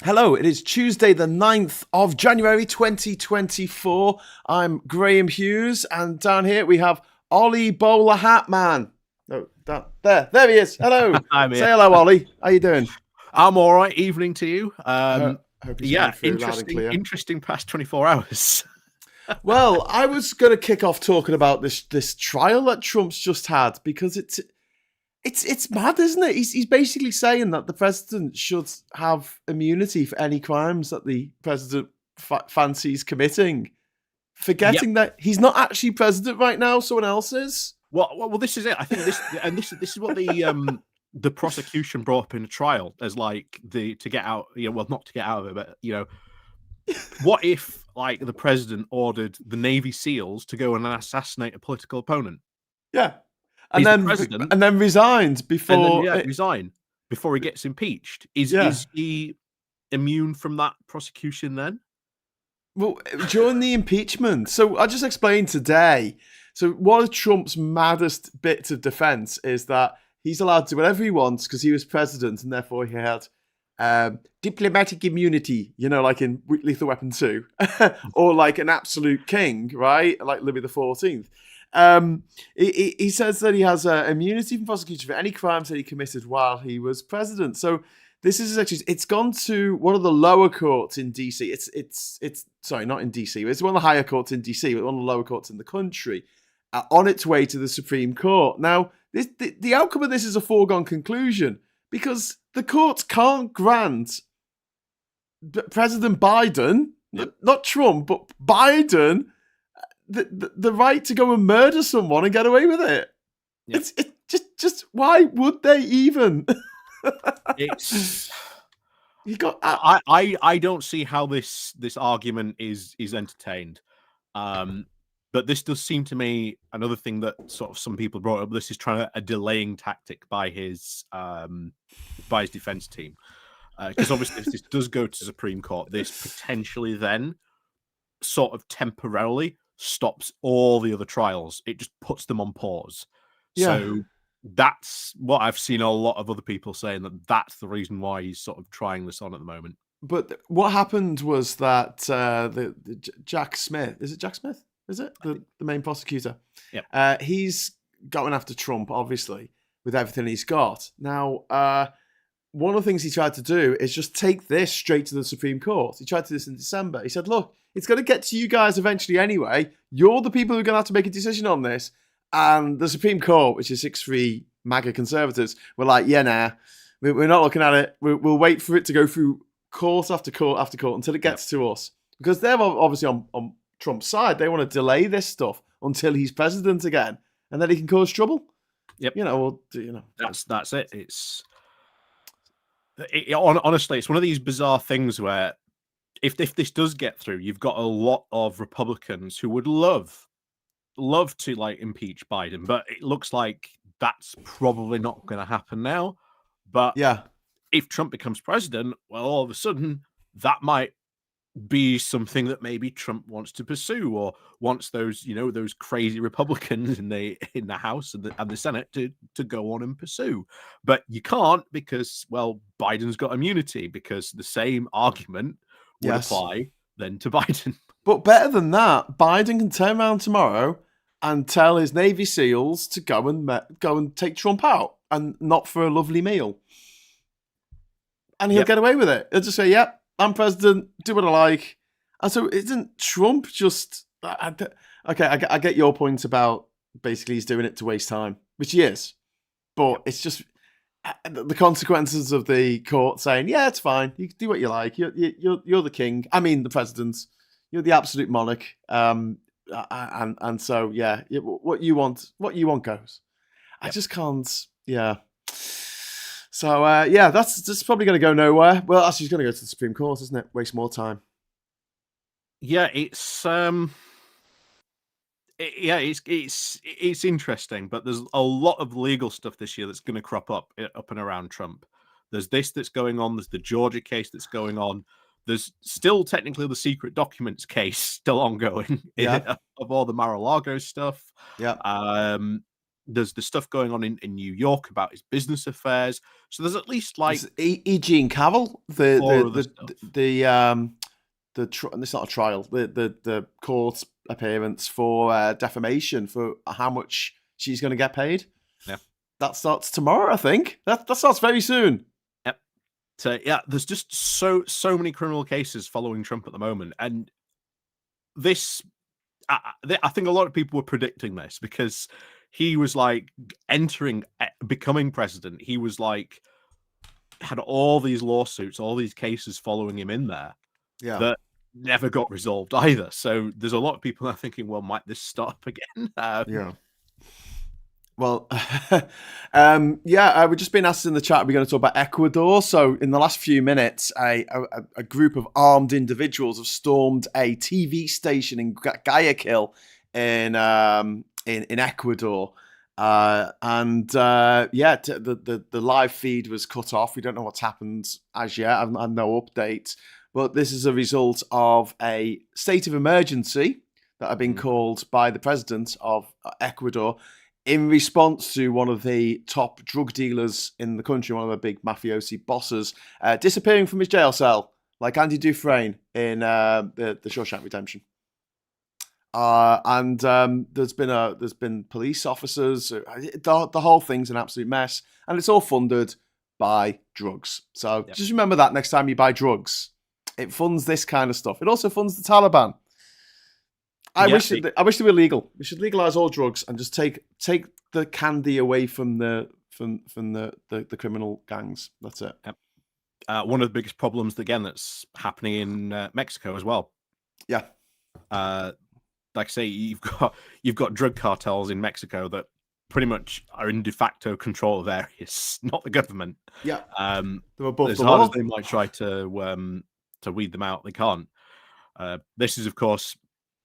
Hello, it is Tuesday the 9th of January 2024. I'm Graham Hughes, and down here we have Ollie Bowler Hat Man. Oh, there he is. Hello. I'm here. Say hello, Ollie. How you doing? I'm all right. Evening to you. Hope Yeah, interesting past 24 hours. Well, I was going to kick off talking about this trial that Trump's just had, because it's mad, isn't it? He's basically saying that the president should have immunity for any crimes that the president fancies committing, forgetting that he's not actually president right now; someone else is. Well, this is it. I think this is what the prosecution brought up in the trial as like to get out. Well, not to get out of it, but what if like the president ordered the Navy SEALs to go and assassinate a political opponent? Yeah. And then resigned before resign before he gets impeached. Is he immune from that prosecution then? Well, during the impeachment. So I just explained today. So one of Trump's maddest bits of defense is that he's allowed to do whatever he wants because he was president, and therefore he had diplomatic immunity, like in Lethal Weapon 2, or like an absolute king, right? Like Louis XIV. He says that he has immunity from prosecution for any crimes that he committed while he was president. So this is actually, it's gone to one of the lower courts in DC. It's sorry, not in DC. It's one of the higher courts in DC, but one of the lower courts in the country, on its way to the Supreme Court. Now, the outcome of this is a foregone conclusion because the courts can't grant President Biden, not Trump, but Biden, the right to go and murder someone and get away with it. Yep. It's just why would they even? I don't see how this argument is entertained. But this does seem to me another thing that sort of some people brought up. This is trying a delaying tactic by his defense team, because obviously if this does go to Supreme Court, this potentially then sort of temporarily stops all the other trials. It just puts them on pause. Yeah. So that's what I've seen a lot of other people saying, that's the reason why he's sort of trying this on at the moment. But what happened was that the Jack Smith, is it Jack Smith? Is it the main prosecutor? Yeah. He's going after Trump, obviously, with everything he's got. Now, one of the things he tried to do is just take this straight to the Supreme Court. He tried to do this in December. He said, look, it's going to get to you guys eventually anyway. You're the people who are going to have to make a decision on this. And the Supreme Court, which is 6-3 MAGA conservatives, were like, we're not looking at it. We'll wait for it to go through court after court after court until it gets to us. Because they're obviously on Trump's side. They want to delay this stuff until he's president again, and then he can cause trouble. Yep. That's it. Honestly, it's one of these bizarre things where if this does get through, you've got a lot of Republicans who would love to like impeach Biden, but it looks like that's probably not going to happen now. But if Trump becomes president, well, all of a sudden that might be something that maybe Trump wants to pursue, or wants those crazy Republicans in the House and the Senate to go on and pursue. But you can't, because Biden's got immunity, because the same argument would apply then to Biden. But better than that, Biden can turn around tomorrow and tell his Navy SEALs to go and take Trump out, and not for a lovely meal. And he'll get away with it. He'll just say, yep, I'm president, do what I like. And so isn't Trump just... Okay, I get your point about basically he's doing it to waste time, which he is. But it's just the consequences of the court saying, yeah, it's fine, you can do what you like. You're the king. I mean, the president. You're the absolute monarch. And so, what you want goes. I just can't, So, that's probably going to go nowhere. Well, actually, it's going to go to the Supreme Court, isn't it? Waste more time. Yeah, it's interesting, but there's a lot of legal stuff this year that's going to crop up and around Trump. There's this that's going on. There's the Georgia case that's going on. There's still technically the secret documents case still ongoing of all the Mar-a-Lago stuff. Yeah. There's the stuff going on in New York about his business affairs. So there's at least like Eugene Cavill, it's not a trial, the court appearance for defamation for how much she's going to get paid. Yeah, that starts tomorrow, I think. That starts very soon. Yep. So yeah, there's just so many criminal cases following Trump at the moment, and this, I think a lot of people were predicting this because he was like becoming president. He was like had all these lawsuits, all these cases following him in there. Yeah. That never got resolved either. So there's a lot of people are thinking, well, might this stop again? Yeah. Well, we've just been asked in the chat, we're going to talk about Ecuador. So in the last few minutes, a group of armed individuals have stormed a TV station in Guayaquil in Ecuador. The live feed was cut off. We don't know what's happened as yet. I've had no update. But this is a result of a state of emergency that had been called by the president of Ecuador in response to one of the top drug dealers in the country, one of the big mafiosi bosses, disappearing from his jail cell, like Andy Dufresne in the Shawshank Redemption. There's been police officers. The whole thing's an absolute mess, and it's all funded by drugs. So just remember that next time you buy drugs. It funds this kind of stuff. It also funds the Taliban. I wish they were legal. We should legalize all drugs and just take the candy away from the criminal gangs. That's it. Yep. One of the biggest problems again that's happening in Mexico as well. Yeah. Like I say, you've got drug cartels in Mexico that pretty much are in de facto control of areas, not the government. Yeah. They're above the law. As hard as they might try to weed them out, they can't. This is, of course,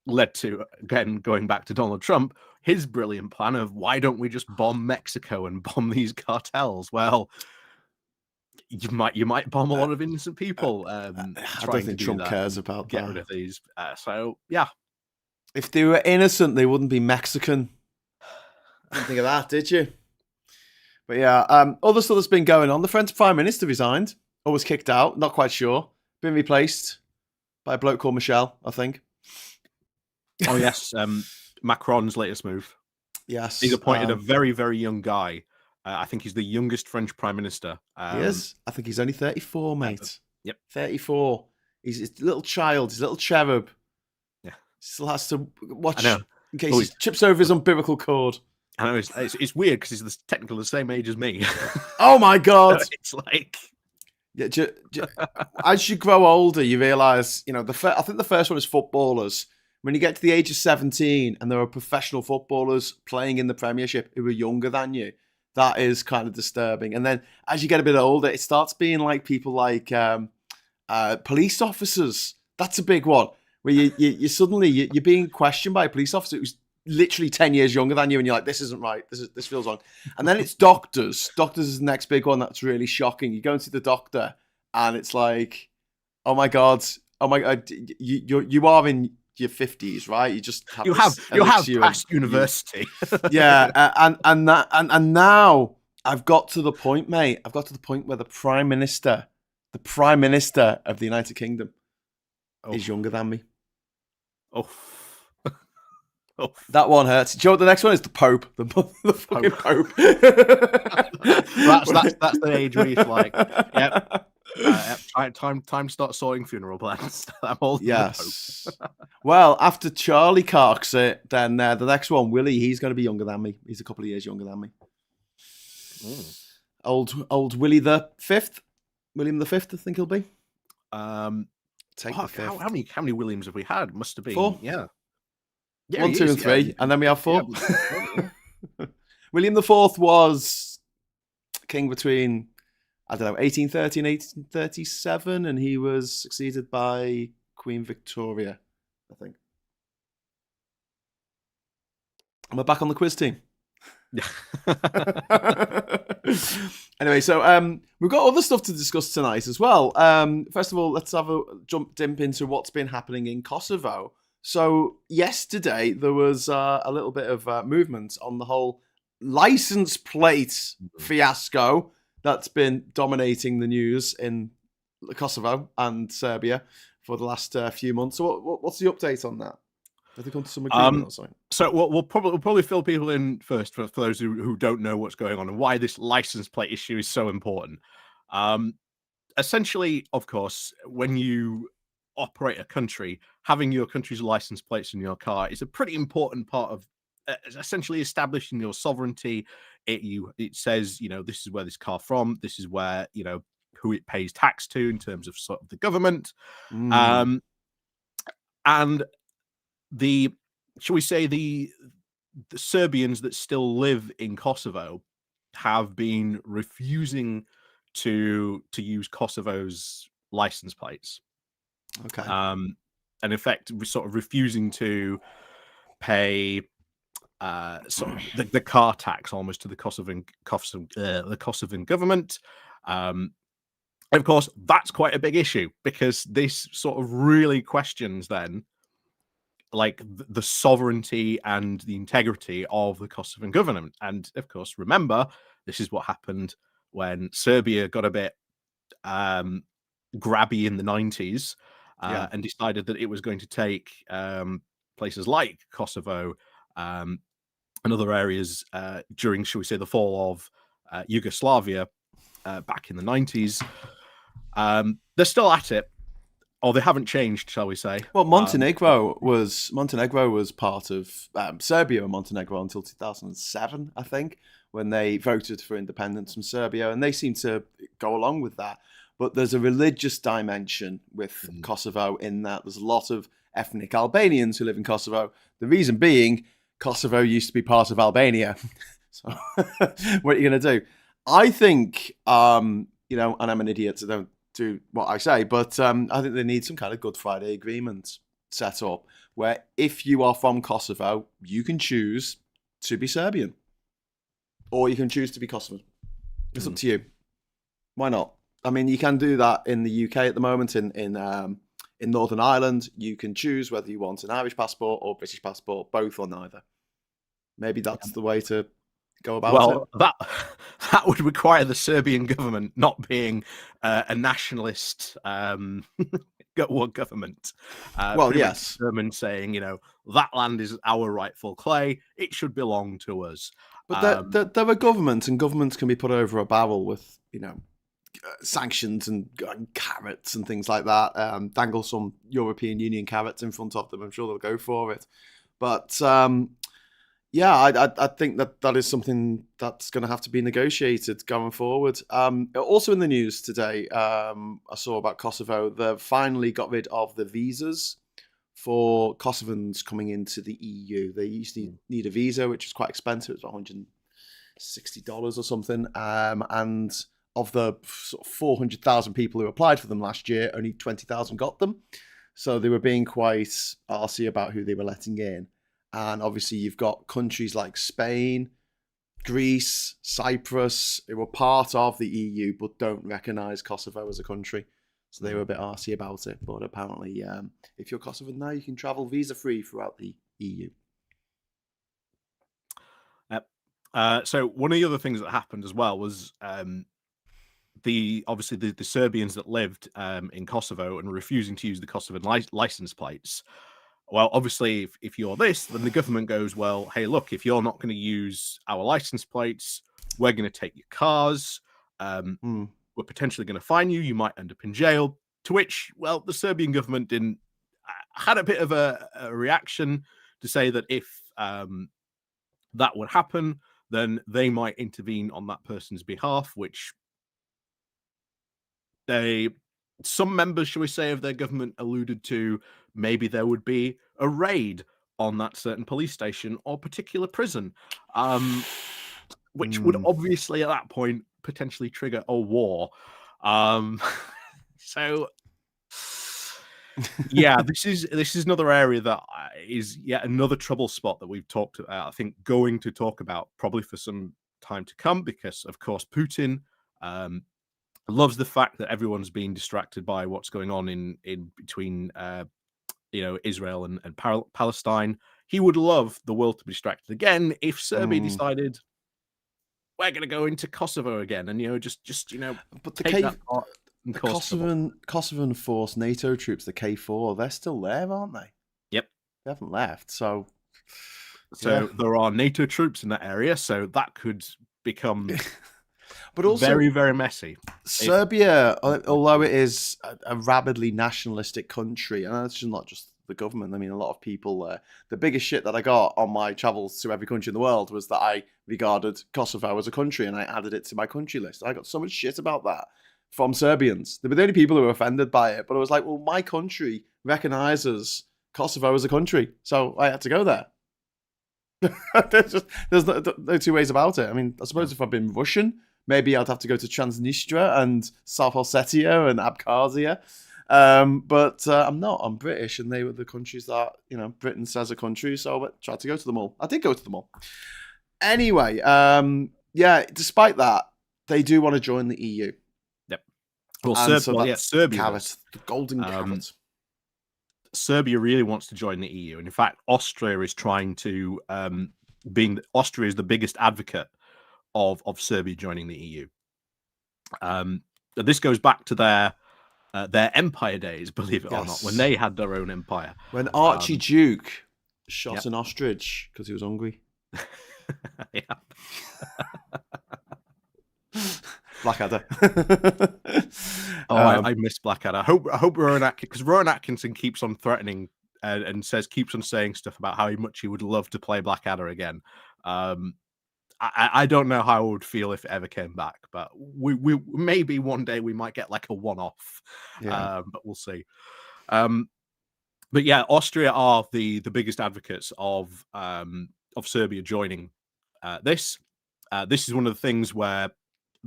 led to, again, going back to Donald Trump, his brilliant plan of why don't we just bomb Mexico and bomb these cartels? Well, you might bomb a lot of innocent people. I don't think Trump cares about get rid of these. So yeah, if they were innocent, they wouldn't be Mexican. Didn't think of that, did you? But yeah, other stuff that's been going on. The French Prime Minister resigned or was kicked out. Not quite sure. Been replaced by a bloke called Michel, I think. Oh yes, Macron's latest move. Yes, he's appointed a very, very young guy. I think he's the youngest French prime minister. He is. I think he's only 34, mate. Yep, 34. He's a little child. He's a little cherub. Yeah, still has to watch in case he trips over his umbilical cord. I know it's weird because he's technically the same age as me. Oh my god! So it's like. Yeah, as you grow older, you realise, I think the first one is footballers. When you get to the age of 17 and there are professional footballers playing in the Premiership who are younger than you, that is kind of disturbing. And then as you get a bit older, it starts being like people like police officers. That's a big one, where you suddenly you're being questioned by a police officer who's literally 10 years younger than you, and you're like, this isn't right. This feels wrong. And then it's doctors. Doctors is the next big one that's really shocking. You go and see the doctor, and it's like, oh my god, you are in your 50s, right? You just have you have passed university. and now I've got to the point, mate. I've got to the point where the Prime Minister of the United Kingdom is younger than me. Oh. Oh. That one hurts. Do you know what the next one is? The Pope. The fucking Pope. That's the age where you're like, yep. Time to start sorting funeral plans. I'm old. Yes. Well, after Charlie carks it, then the next one, Willie, he's going to be younger than me. He's a couple of years younger than me. Old Willie the Fifth. William the Fifth, I think he'll be. Take the fifth. How many Williams have we had? Must have been 4. Yeah. 1, 2, and 3, and then we have 4. Yeah. William IV was king between, 1830 and 1837, and he was succeeded by Queen Victoria, I think. Am I back on the quiz team? Anyway, so we've got other stuff to discuss tonight as well. First of all, let's have a dip into what's been happening in Kosovo. So yesterday there was a little bit of movement on the whole license plate fiasco that's been dominating the news in Kosovo and Serbia for the last few months. So what's the update on that? Have they come to some agreement or something? So we'll probably fill people in first for those who don't know what's going on and why this license plate issue is so important. Essentially, of course, when you operate a country, having your country's license plates in your car is a pretty important part of essentially establishing your sovereignty. It says, this is where this car from, this is where, who it pays tax to in terms of sort of the government. And shall we say, the Serbians that still live in Kosovo have been refusing to use Kosovo's license plates. Okay. And in fact, we're sort of refusing to pay sort of the car tax almost to the Kosovan government. And of course, that's quite a big issue because this sort of really questions then like the sovereignty and the integrity of the Kosovan government. And of course, remember, this is what happened when Serbia got a bit grabby in the 90s and decided that it was going to take places like Kosovo and other areas during, shall we say, the fall of Yugoslavia back in the 90s. They're still at it. Or they haven't changed, shall we say? Well, Montenegro was part of Serbia and Montenegro until 2007, I think, when they voted for independence from Serbia, and they seem to go along with that. But there's a religious dimension with Kosovo in that there's a lot of ethnic Albanians who live in Kosovo. The reason being, Kosovo used to be part of Albania. So what are you going to do? I think, and I'm an idiot, so don't do what I say, but I think they need some kind of Good Friday agreement set up where if you are from Kosovo, you can choose to be Serbian or you can choose to be Kosovan. It's up to you. Why not? I mean, you can do that in the UK at the moment. In Northern Ireland, you can choose whether you want an Irish passport or British passport, both or neither. Maybe that's the way to go about it. That would require the Serbian government not being a nationalist government. Yes. German saying, that land is our rightful clay; it should belong to us. But they're a government, and governments can be put over a barrel with, sanctions and carrots and things like that. Dangle some European Union carrots in front of them. I'm sure they'll go for it. But I think that is something that's going to have to be negotiated going forward. Also in the news today, I saw about Kosovo. They've finally got rid of the visas for Kosovans coming into the EU. They used to need a visa, which is quite expensive. It's $160 or something. And of the sort of 400,000 people who applied for them last year, only 20,000 got them. So they were being quite arsy about who they were letting in. And obviously you've got countries like Spain, Greece, Cyprus, who were part of the EU but don't recognise Kosovo as a country. So they were a bit arsy about it. But apparently, if you're Kosovan now, you can travel visa-free throughout the EU. So one of the other things that happened as well was the Serbians that lived in Kosovo and refusing to use the Kosovan license plates. Well, obviously, if you're this, then the government goes, well, hey, look, if you're not going to use our license plates, we're going to take your cars. We're potentially going to fine you. You might end up in jail. To which, well, the Serbian government had a bit of a reaction to say that if that would happen, then they might intervene on that person's behalf, which some members, shall we say, of their government alluded to. Maybe there would be a raid on that certain police station or particular prison, which would obviously at that point potentially trigger a war. So yeah, this is another area that is yet another trouble spot that we've talked about. I think going to talk about probably for some time to come, because of course Putin loves the fact that everyone's being distracted by what's going on in between Israel and Palestine. He would love the world to be distracted again if Serbia decided we're going to go into Kosovo again, and just but take that part. The Kosovan force, NATO troops, the K4, they're still there, aren't they? Yep, they haven't left. So there are NATO troops in that area, so that could become but also very, very messy. Serbia, although it is a rabidly nationalistic country, and it's not just the government. I mean, a lot of people. The biggest shit that I got on my travels to every country in the world was that I regarded Kosovo as a country, and I added it to my country list. I got so much shit about that from Serbians. They were the only people who were offended by it. But I was like, well, my country recognizes Kosovo as a country, so I had to go there. there's no two ways about it. I mean, I suppose if I'd been Russian, maybe I'd have to go to Transnistria and South Ossetia and Abkhazia. But I'm not. I'm British, and they were the countries that Britain says are countries. So I tried to go to them all. I did go to them all. Anyway, despite that, they do want to join the EU. Yep. Well, Serbia, carrot, the golden carrot. Serbia really wants to join the EU, and in fact, Austria is trying to. Austria is the biggest advocate of Serbia joining the EU. This goes back to their empire days, believe it or not, when they had their own empire. When Archduke shot an ostrich because he was hungry. Yeah. Blackadder. I miss Blackadder. I hope Rowan Atkinson, because Rowan Atkinson keeps on threatening and keeps on saying stuff about how much he would love to play Blackadder again. I don't know how I would feel if it ever came back, but we maybe one day we might get like a one-off. But we'll see. But yeah, Austria are the biggest advocates of Serbia joining this. This is one of the things where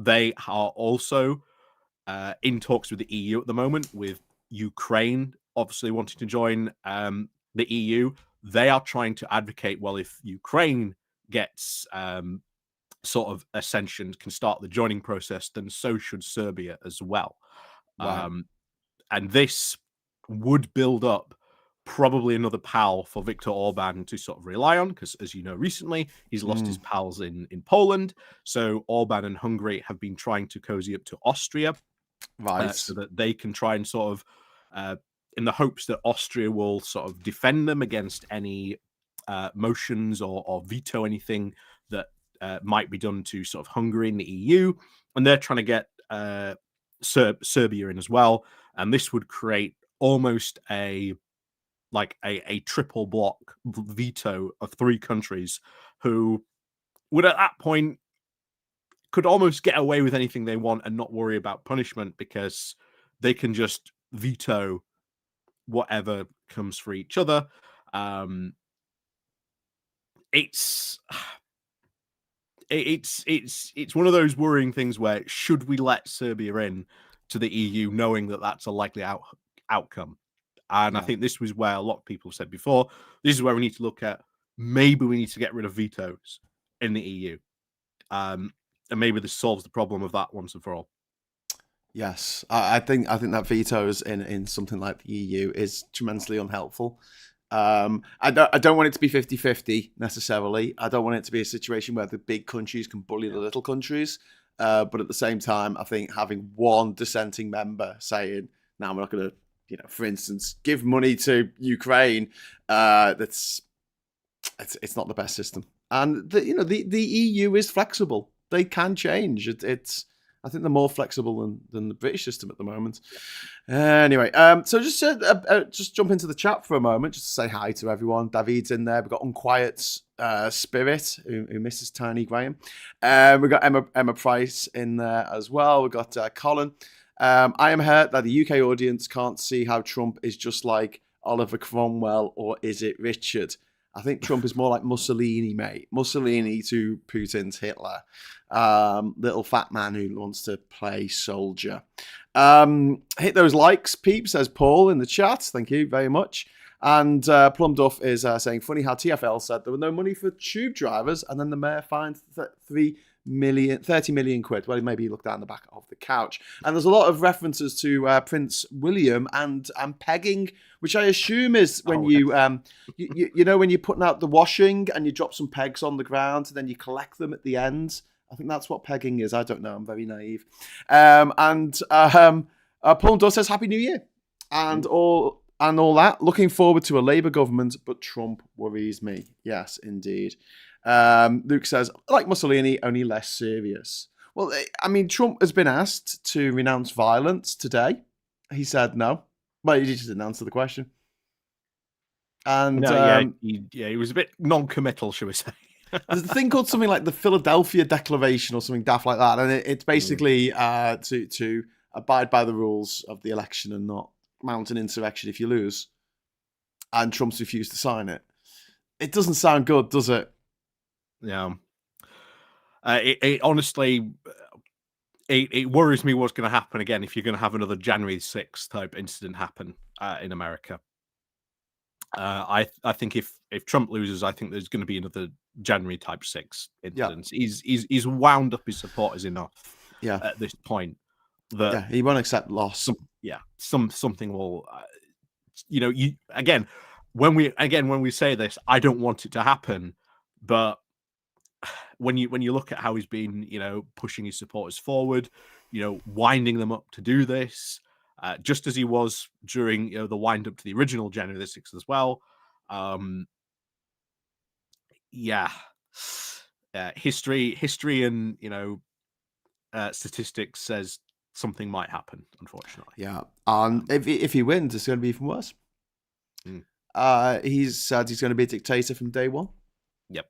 they are also in talks with the EU at the moment, with Ukraine obviously wanting to join the EU. They are trying to advocate, well, if Ukraine gets sort of ascension, can start the joining process, then so should Serbia as well. Wow. And this would build up probably another pal for Viktor Orban to sort of rely on, because as you know, recently he's lost his pals in Poland. So Orban and Hungary have been trying to cozy up to Austria, right, so that they can try and sort of in the hopes that Austria will sort of defend them against any motions or veto anything that might be done to sort of Hungary in the EU. And they're trying to get Serbia in as well. And this would create almost a triple block veto of three countries who would at that point could almost get away with anything they want and not worry about punishment, because they can just veto whatever comes for each other. It's one of those worrying things where should we let Serbia in to the EU knowing that that's a likely outcome? And I think this was where a lot of people said before, this is where we need to look at, maybe we need to get rid of vetoes in the EU. And maybe this solves the problem of that once and for all. Yes, I think that vetoes in something like the EU is tremendously unhelpful. I don't want it to be 50-50 necessarily. I don't want it to be a situation where the big countries can bully the little countries. But at the same time, I think having one dissenting member saying, "No, we're not going to," for instance, give money to Ukraine, it's not the best system. And the EU is flexible; they can change. It's I think they're more flexible than the British system at the moment. Anyway, so just jump into the chat for a moment, just to say hi to everyone. David's in there. We've got Unquiet Spirit, who misses Tiny Graham. We've got Emma Price in there as well. We've got Colin. I am hurt that the UK audience can't see how Trump is just like Oliver Cromwell, or is it Richard? I think Trump is more like Mussolini, mate. Mussolini to Putin's Hitler. Little fat man who wants to play soldier. Hit those likes, peeps, says Paul in the chat. Thank you very much. And Plum Duff is saying, funny how TfL said there were no money for tube drivers, and then the mayor fined 30 million quid. Well, maybe he looked down the back of the couch. And there's a lot of references to Prince William and pegging, which I assume is when you know, when you're putting out the washing and you drop some pegs on the ground and then you collect them at the end. I think that's what pegging is. I don't know. I'm very naive. Plum Duff says, Happy New Year. And all that. Looking forward to a Labour government, but Trump worries me. Yes, indeed. Luke says, like Mussolini, only less serious. Well, I mean, Trump has been asked to renounce violence today. He said no. Well, he just didn't answer the question. And he was a bit non-committal, shall we say. There's a thing called something like the Philadelphia Declaration or something daft like that. And it's basically to abide by the rules of the election and not mount an insurrection if you lose. And Trump's refused to sign it. It doesn't sound good, does it? Yeah. It honestly, it worries me what's going to happen again if you're going to have another January 6th type incident happen in America. I think if Trump loses, I think there's going to be another January type 6 incident. Yeah. He's wound up his supporters enough at this point that he won't accept loss. Something will, when we say this, I don't want it to happen, but when you look at how he's been, pushing his supporters forward, winding them up to do this, just as he was during the wind up to the original January the 6th as well. History and statistics says something might happen, unfortunately. Yeah, if he wins, it's going to be even worse. He's said he's going to be a dictator from day one. Yep.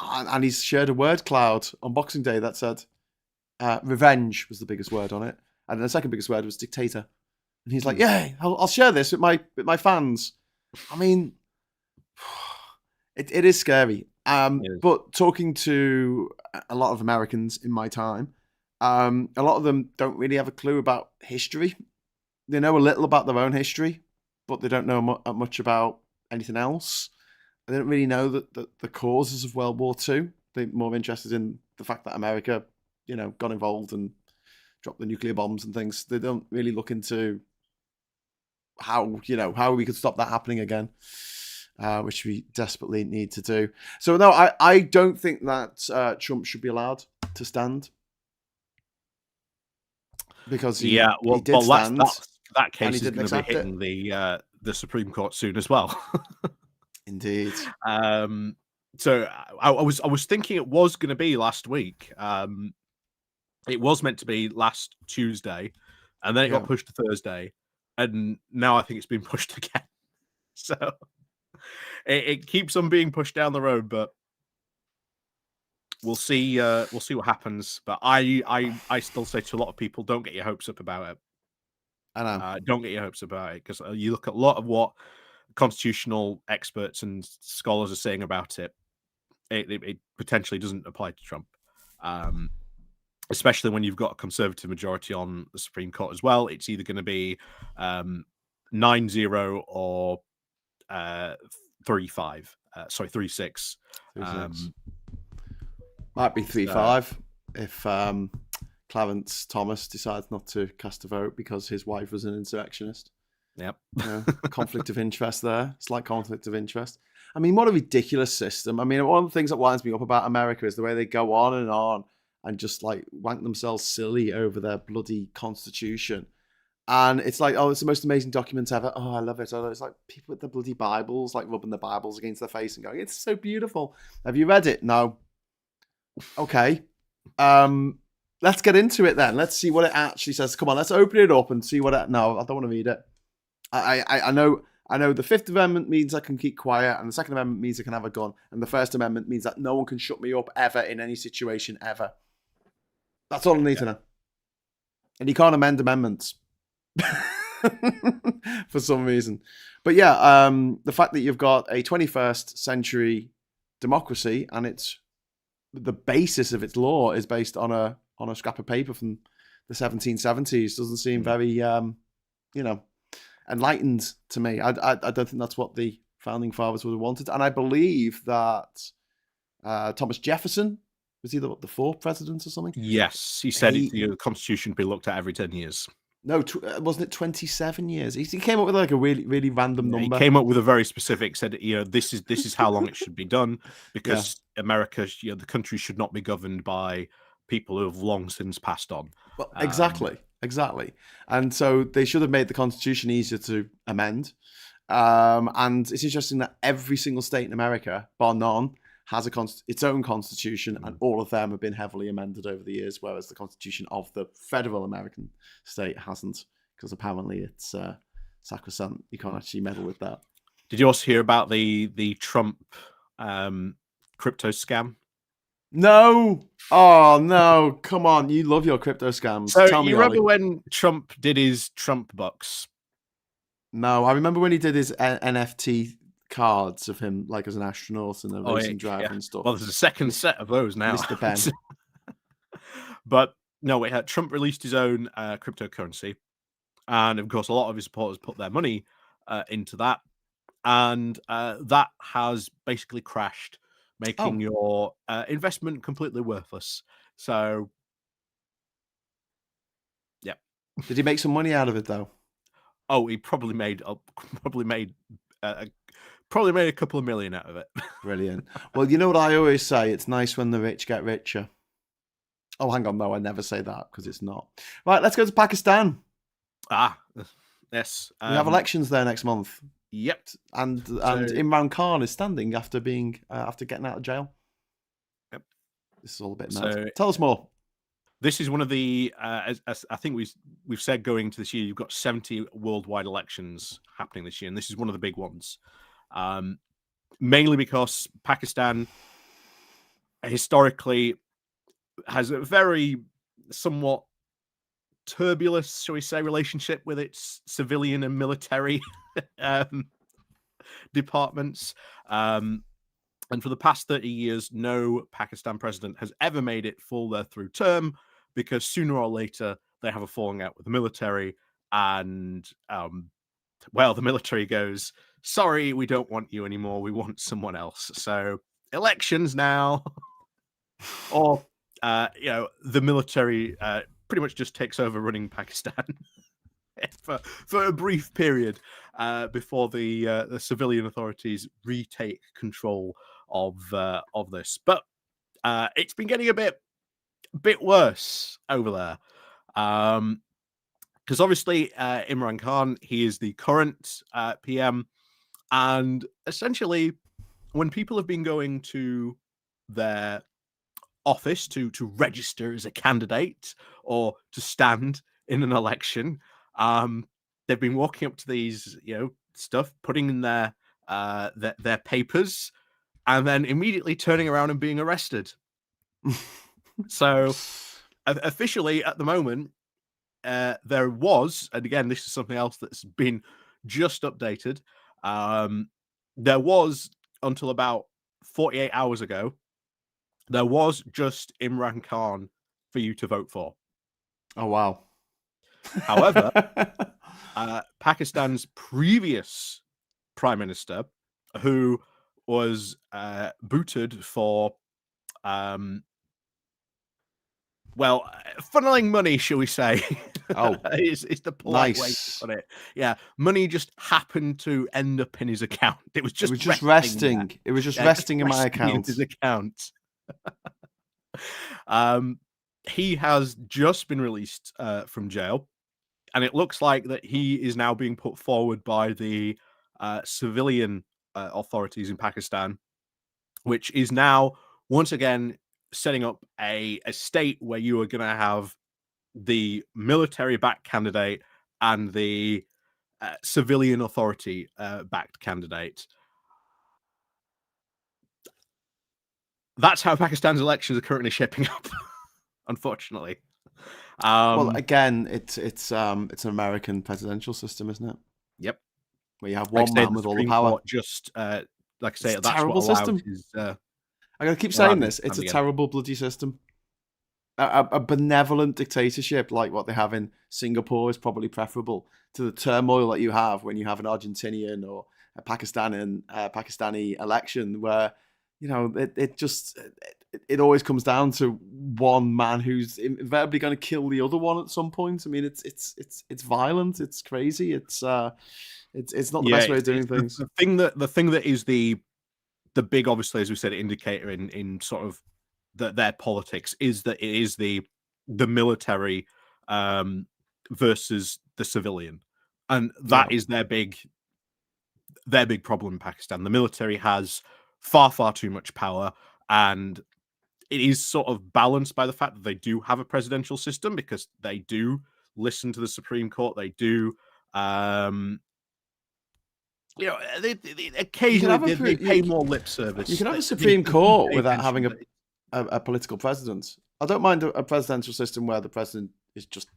And he's shared a word cloud on Boxing Day that said revenge was the biggest word on it. And the second biggest word was dictator. And he's like, yeah, I'll share this with my fans. I mean, it is scary. But talking to a lot of Americans in my time, a lot of them don't really have a clue about history. They know a little about their own history, but they don't know much about anything else. They don't really know the causes of World War II. They're more interested in the fact that America, got involved and dropped the nuclear bombs and things. They don't really look into how we could stop that happening again, which we desperately need to do. So no, I don't think that Trump should be allowed to stand. Because he did stand. That case is going to be hitting the Supreme Court soon as well. Indeed. So I was thinking it was going to be last week. It was meant to be last Tuesday, and then it got pushed to Thursday, and now I think it's been pushed again. So it keeps on being pushed down the road, but we'll see. We'll see what happens. But I still say to a lot of people, don't get your hopes up about it. I know. Don't get your hopes about it, because you look at a lot of what constitutional experts and scholars are saying about it. It potentially doesn't apply to Trump, especially when you've got a conservative majority on the Supreme Court as well. It's either going to be 9-0 or 3-5. Sorry, 3-6. Might be 3-5 if Clarence Thomas decides not to cast a vote because his wife was an insurrectionist. Yep. Conflict of interest there. Slight conflict of interest. I mean, what a ridiculous system. I mean, one of the things that winds me up about America is the way they go on and just like wank themselves silly over their bloody constitution. And it's like, oh, it's the most amazing document ever. Oh, I love it. Oh, it's like people with the bloody Bibles, like rubbing their Bibles against their face and going, it's so beautiful. Have you read it? No. Okay. Let's get into it then. Let's see what it actually says. Come on, let's open it up and see what it... No, I don't want to read it. I know the Fifth Amendment means I can keep quiet, and the Second Amendment means I can have a gun, and the First Amendment means that no one can shut me up ever in any situation ever. That's all I need to know. And you can't amend amendments for some reason. But yeah, the fact that you've got a 21st century democracy and it's the basis of its law is based on a scrap of paper from the 1770s doesn't seem very enlightened to me. I don't think that's what the founding fathers would have wanted, and I believe that Thomas Jefferson was he the fourth president or something? Yes, he said the Constitution be looked at every 10 years. No, wasn't it 27 years? He came up with like a really, really random number. He came up with a very specific, said, this is how long it should be done, because America, the country should not be governed by people who have long since passed on. Well, exactly. And so they should have made the Constitution easier to amend. And it's interesting that every single state in America, bar none, has its own constitution, and all of them have been heavily amended over the years, whereas the constitution of the federal American state hasn't, because apparently it's sacrosanct. You can't actually meddle with that. Did you also hear about the Trump crypto scam? No. Oh, no. Come on. You love your crypto scams. So Tell me, you remember Ollie. when Trump did his Trump bucks? No, I remember when he did his NFT cards of him like as an astronaut and a racing driver and stuff. Well, there's a second set of those now. Mr. Ben. But no, Trump released his own cryptocurrency. And of course, a lot of his supporters put their money into that. And that has basically crashed, making your investment completely worthless. So, yeah. Did he make some money out of it, though? Oh, he probably made a couple of million out of it. Brilliant. Well, you know what I always say? It's nice when the rich get richer. Oh, hang on. No, I never say that because it's not. Right, let's go to Pakistan. Yes. We have elections there next month. Yep. And Imran Khan is standing after getting out of jail. Yep. This is all a bit mad. Tell us more. This is one of the, as I think we've said going into this year, you've got 70 worldwide elections happening this year, and this is one of the big ones. Mainly because Pakistan historically has a very somewhat turbulent, shall we say, relationship with its civilian and military departments. And for the past 30 years, no Pakistan president has ever made it full their through term, because sooner or later they have a falling out with the military, and the military goes, sorry, we don't want you anymore, we want someone else. So elections now. Or the military pretty much just takes over running Pakistan for a brief period before the civilian authorities retake control of this. But it's been getting a bit worse over there, because obviously Imran Khan, he is the current PM, and essentially when people have been going to their office to register as a candidate or to stand in an election, they've been walking up to these stuff, putting in their papers, and then immediately turning around and being arrested. So officially at the moment, there was, and again, this is something else that's been just updated, there was, until about 48 hours ago, there was just Imran Khan for you to vote for. Oh, wow. However, Pakistan's previous prime minister, who was booted for, funneling money, shall we say? Oh, is the polite way to put it. Yeah, money just happened to end up in his account. It was just resting. It was just resting in my account. In his account. He has just been released from jail, and it looks like that he is now being put forward by the civilian authorities in Pakistan, which is now once again setting up a state where you are going to have the military-backed candidate and the civilian authority-backed candidate. That's how Pakistan's elections are currently shaping up, unfortunately. Well, again, it's an American presidential system, isn't it? Yep. Where you have one man with all the power. Just like I say, it's that's terrible what system. His, I gotta keep saying this. It's a terrible bloody system. a benevolent dictatorship like what they have in Singapore is probably preferable to the turmoil that you have when you have an Argentinian or a Pakistani election where it always comes down to one man who's invariably going to kill the other one at some point. I mean, it's violent, it's crazy, it's not the best way of doing things. The thing that is the big, obviously, as we said, indicator in sort of their politics is that it is the military versus the civilian, and that is their big problem in Pakistan. The military has far too much power, and it is sort of balanced by the fact that they do have a presidential system because they do listen to the Supreme Court. They do, occasionally they pay more lip service. You can have a Supreme Court without having a political president. I don't mind a presidential system where the president is just,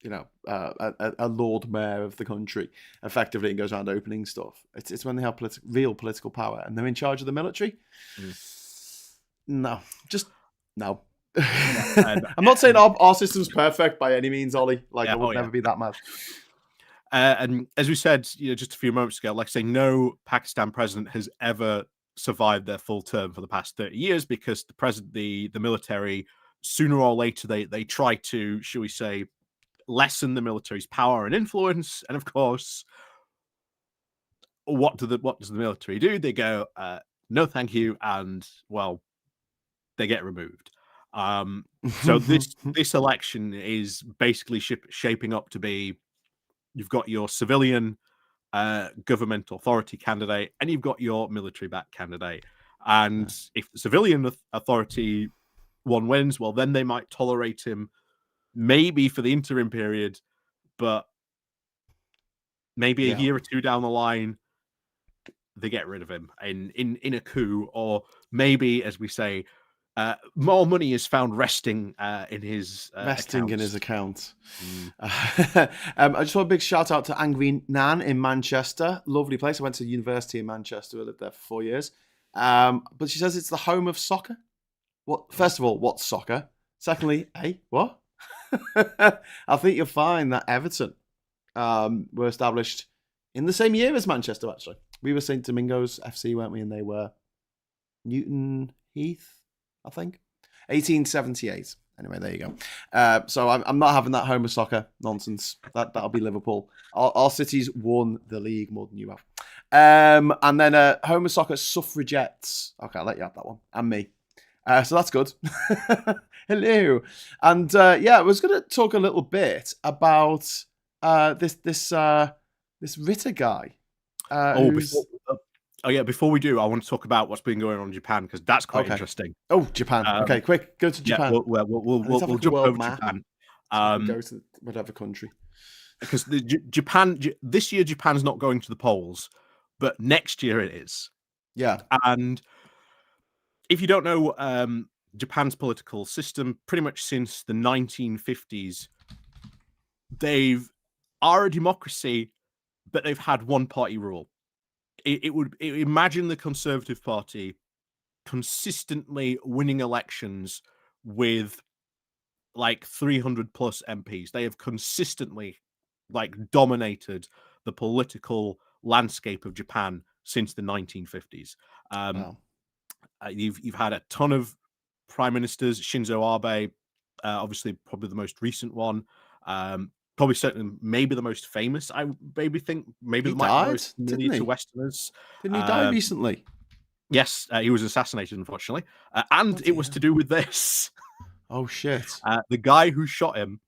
a Lord Mayor of the country, effectively, and goes around opening stuff. It's when they have real political power and they're in charge of the military. No. I'm not saying our system's perfect by any means, Ollie. I would never be that mad. And as we said, just a few moments ago, like I say, no Pakistan president has ever survived their full term for the past 30 years because the military, sooner or later, they try to, shall we say, lessen the military's power and influence. And of course, what does the military do? They go, no, thank you, and well, they get removed. So this election is basically shaping up to be, you've got your civilian government authority candidate and you've got your military-backed candidate. And if the civilian authority one wins, well, then they might tolerate him maybe for the interim period, but maybe a year or two down the line, they get rid of him in a coup, or maybe, as we say, more money is found resting in his account. I just want a big shout out to Angry Nan in Manchester. Lovely place. I went to university in Manchester. I lived there for 4 years. But she says it's the home of soccer. First of all, what's soccer? Secondly, what? I think you'll find that Everton were established in the same year as Manchester, actually. We were St. Domingo's FC, weren't we? And they were Newton Heath, I think. 1878. Anyway, there you go. So I'm not having that home of soccer nonsense. That'll be Liverpool. Our cities won the league more than you have. And then home of soccer suffragettes. Okay, I'll let you have that one. And me. So that's good. Hello. And I was going to talk a little bit about this Ritter guy. Before we do, I want to talk about what's been going on in Japan because that's quite interesting. Oh, Japan. Okay, quick, go to Japan. We'll jump over Japan. Go to whatever country. Because Japan this year, Japan's not going to the polls, but next year it is. Yeah. And if you don't know Japan's political system, pretty much since the 1950s, they are a democracy, but they've had one-party rule. Imagine the Conservative Party consistently winning elections with like 300 plus MPs. They have consistently dominated the political landscape of Japan since the 1950s. Wow. You've had a ton of prime ministers. Shinzo Abe, obviously, probably the most recent one. Probably certainly maybe the most famous. I think maybe he died, most familiar to Westerners. Didn't he die recently? Yes, he was assassinated, unfortunately, and it was to do with this. Oh shit! The guy who shot him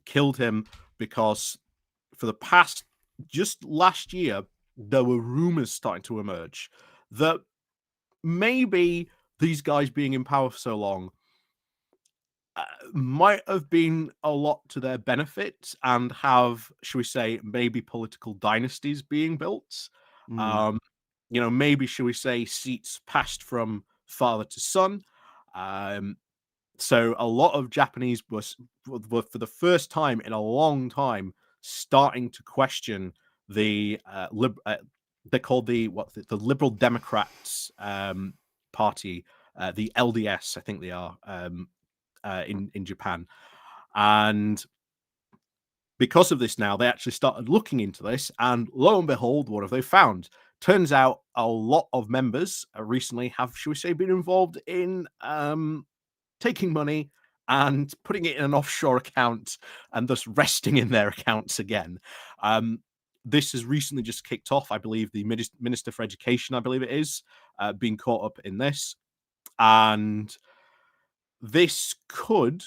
killed him because for the past just last year there were rumors starting to emerge that maybe these guys being in power for so long might have been a lot to their benefit and have, shall we say, maybe political dynasties being built. Maybe, shall we say, seats passed from father to son. So a lot of Japanese were for the first time in a long time starting to question the they're called the Liberal Democrats party the LDS, I think they are, in Japan. And because of this now, they actually started looking into this, and lo and behold, what have they found? Turns out a lot of members recently have, shall we say, been involved in taking money and putting it in an offshore account and thus resting in their accounts again. This has recently just kicked off. I believe the Minister for Education, I believe it is, being caught up in this. And this could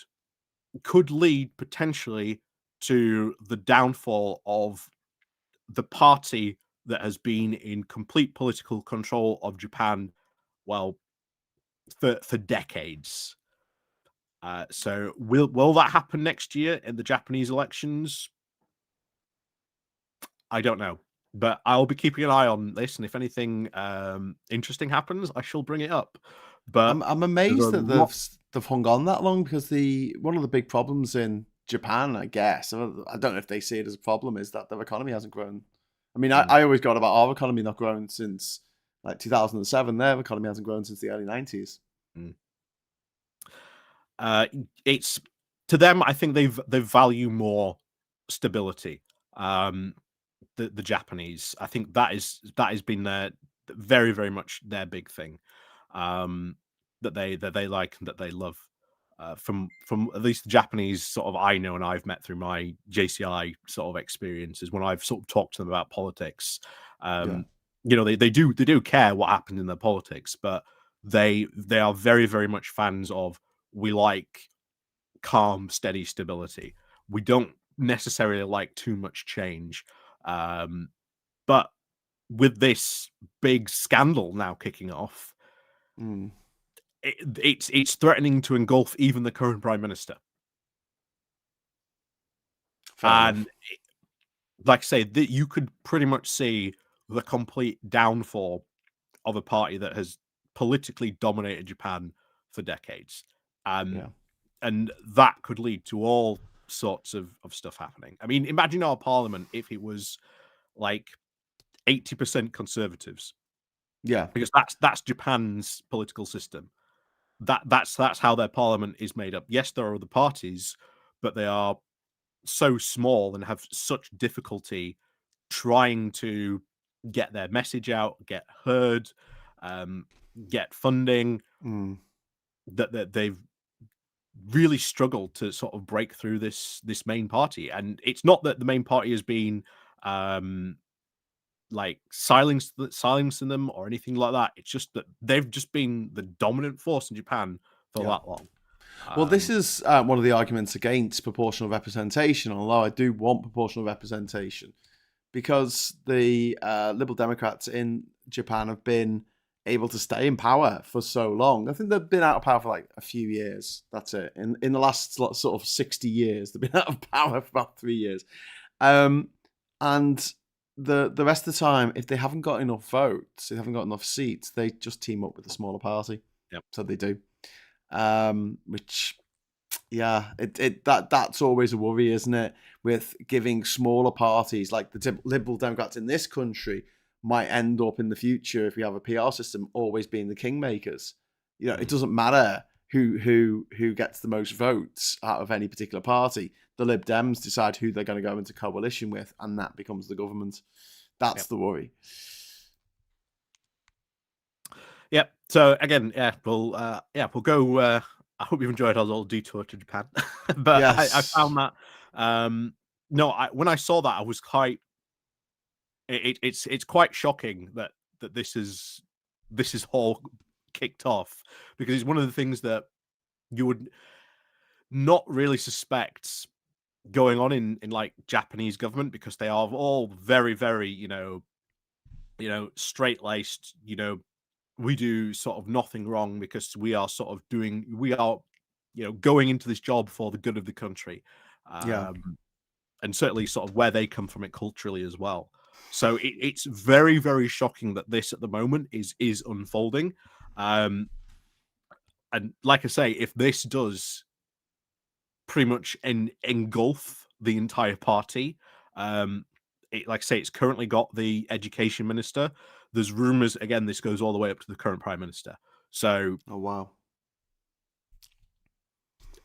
lead potentially to the downfall of the party that has been in complete political control of Japan, well, for decades. So will that happen next year in the Japanese elections? I don't know, but I'll be keeping an eye on this, and if anything interesting happens, I shall bring it up. But I'm there's a amazed that lot. they've hung on that long, because one of the big problems in Japan, I guess, I don't know if they see it as a problem, is that their economy hasn't grown. I mean, I always got about our economy not growing since like 2007. Their economy hasn't grown since the early 90s. It's, to them, I think they value more stability. The Japanese, I think that has been their very, very much their big thing, that they like and that they love. From at least the Japanese sort of I know and I've met through my JCI sort of experiences, when I've sort of talked to them about politics, Yeah. you know, they do care what happened in their politics, but they are very, very much fans of, we like calm, steady stability. We don't necessarily like too much change. But with this big scandal now kicking off, it's threatening to engulf even the current prime minister. Fair And enough. like I say, that you could pretty much see the complete downfall of a party that has politically dominated Japan for decades. Yeah. And that could lead to all sorts of stuff happening. I mean, imagine our parliament if it was like 80% conservatives, Yeah. because that's Japan's political system. That's how their parliament is made up. Yes, there are other parties, but they are so small and have such difficulty trying to get their message out, get heard, get funding, that they've really struggled to sort of break through this main party. And it's not that the main party has been like silencing them or anything like that. It's just that they've just been the dominant force in Japan for that long. Well, this is one of the arguments against proportional representation, although I do want proportional representation, because the Liberal Democrats in Japan have been able to stay in power for so long. I think they've been out of power for like a few years. That's it. In the last sort of 60 years, they've been out of power for about 3 years. And the rest of the time, if they haven't got enough votes, they haven't got enough seats, they just team up with a smaller party. Yep. So they do. Which, yeah, that's always a worry, isn't it? With giving smaller parties, like the Liberal Democrats in this country might end up in the future, if we have a PR system, always being the kingmakers. You know, it doesn't matter who gets the most votes out of any particular party. The Lib Dems decide who they're going to go into coalition with, and that becomes the government. That's the worry. Yep. So again, we'll go. I hope you've enjoyed our little detour to Japan. But yes. I found that when I saw that, I was quite. It's quite shocking that this is all kicked off, because it's one of the things that you would not really suspect going on in like Japanese government, because they are all very, very straight laced. We do sort of nothing wrong because we are going into this job for the good of the country. And certainly sort of where they come from it culturally as well. So it's very, very shocking that this at the moment is unfolding. And like I say, if this does pretty much engulf the entire party, like I say, it's currently got the education minister. There's rumors, again, this goes all the way up to the current prime minister. So Oh wow.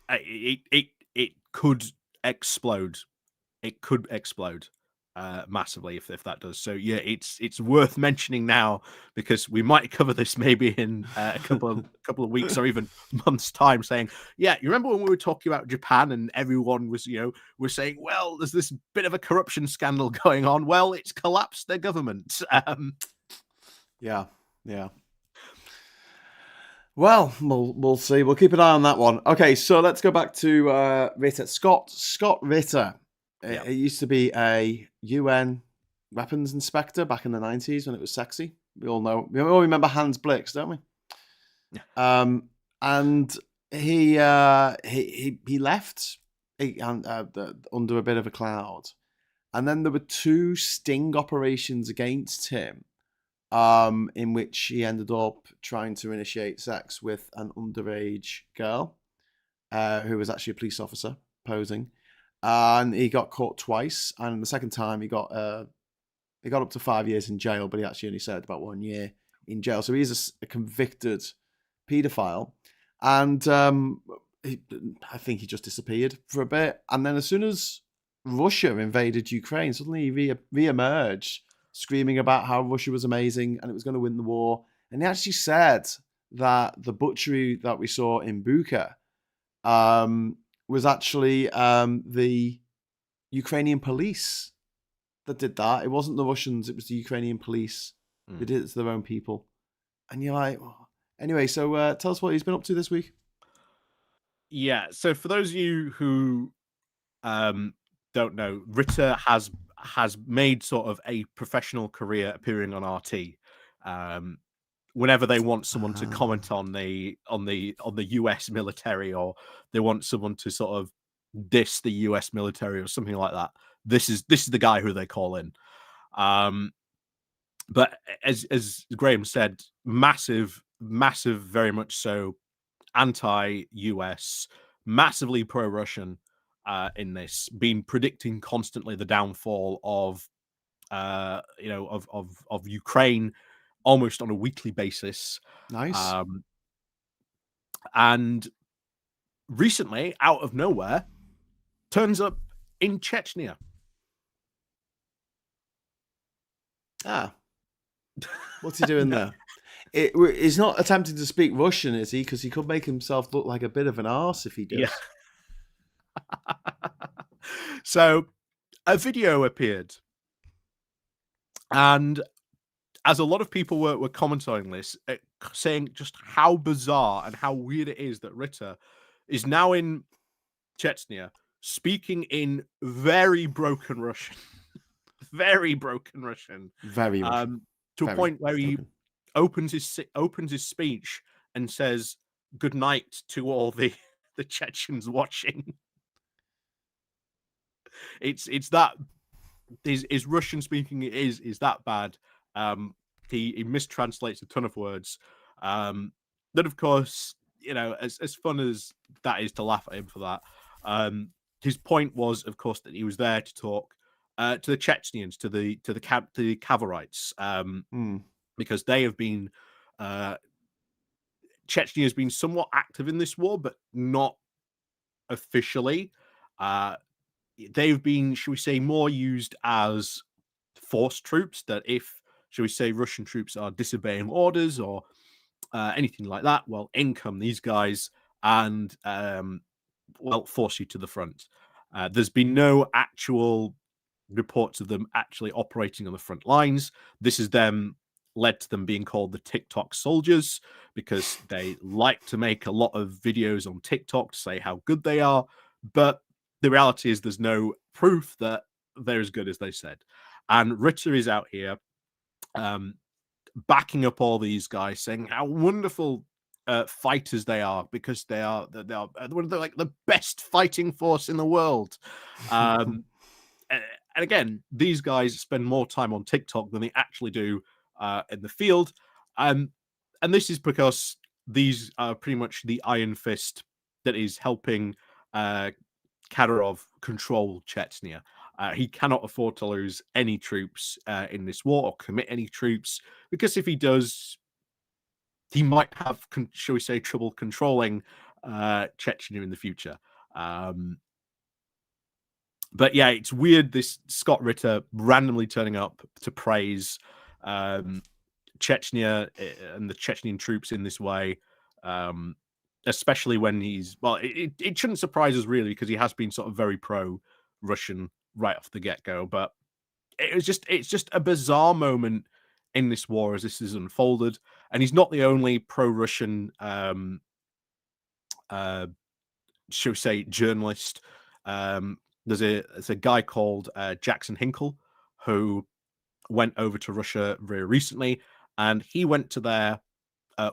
it could explode. It could explode massively if that does. So yeah, it's worth mentioning now because we might cover this maybe in a couple of weeks or even months time. Saying, yeah, you remember when we were talking about Japan and everyone was we're saying, well, there's this bit of a corruption scandal going on. Well, it's collapsed their government. Yeah, yeah. Well, we'll see. We'll keep an eye on that one. Okay, so let's go back to Ritter. Scott Ritter. Yeah. He used to be a UN weapons inspector back in the 90s when it was sexy. We all know. We all remember Hans Blix, don't we? And he left under a bit of a cloud, and then there were 2 sting operations against him, in which he ended up trying to initiate sex with an underage girl, who was actually a police officer posing, and he got caught twice. And the second time, he got up to 5 years in jail, but he actually only served about 1 year in jail. So he's a convicted paedophile, and I think he just disappeared for a bit. And then as soon as Russia invaded Ukraine, suddenly he re-emerged, screaming about how Russia was amazing and it was going to win the war. And he actually said that the butchery that we saw in Bucha was actually the Ukrainian police that did that. It wasn't the Russians, it was the Ukrainian police who did it to their own people. And you're like, oh. Anyway, so tell us what he's been up to this week. Yeah. So for those of you who don't know, Ritter has made sort of a professional career appearing on RT. Whenever they want someone to comment on the US military, or they want someone to sort of diss the US military or something like that, this is the guy who they call in. But as Graham said, massive, very much so, anti-US, massively pro-Russian in this, been predicting constantly the downfall of of Ukraine almost on a weekly basis. Nice. And recently, out of nowhere, turns up in Chechnya. What's he doing there? He's not attempting to speak Russian, is he? Because he could make himself look like a bit of an arse if he does. Yeah. So a video appeared, and as a lot of people were commenting on this, saying just how bizarre and how weird it is that Ritter is now in Chechnya speaking in very broken Russian. Very broken Russian. Very Russian. To a point where he opens his speech and says good night to all the Chechens watching. It's that his Russian speaking is that bad. He mistranslates a ton of words. Then of course, as fun as that is to laugh at him for that, his point was, of course, that he was there to talk to the Chechens, to the Khavarites, because they have been Chechnya has been somewhat active in this war, but not officially. They've been, should we say, more used as force troops, that if, should we say, Russian troops are disobeying orders or anything like that, well, in come these guys and force you to the front. There's been no actual reports of them actually operating on the front lines. This is them led to them being called the TikTok soldiers, because they like to make a lot of videos on TikTok to say how good they are. But the reality is there's no proof that they're as good as they said. And Ritter is out here backing up all these guys, saying how wonderful fighters they are, because they are like the best fighting force in the world. And again, these guys spend more time on TikTok than they actually do in the field. And this is because these are pretty much the iron fist that is helping Kadyrov control Chechnya. He cannot afford to lose any troops in this war or commit any troops, because if he does, he might have, shall we say, trouble controlling Chechnya in the future. But yeah, it's weird, this Scott Ritter randomly turning up to praise Chechnya and the Chechnyan troops in this way, especially when he's, well, it shouldn't surprise us really, because he has been sort of very pro-Russian right off the get-go. But it's just a bizarre moment in this war as this is unfolded, and he's not the only pro-Russian shall we say, journalist. There's a guy called Jackson Hinkle who went over to Russia very recently, and he went to their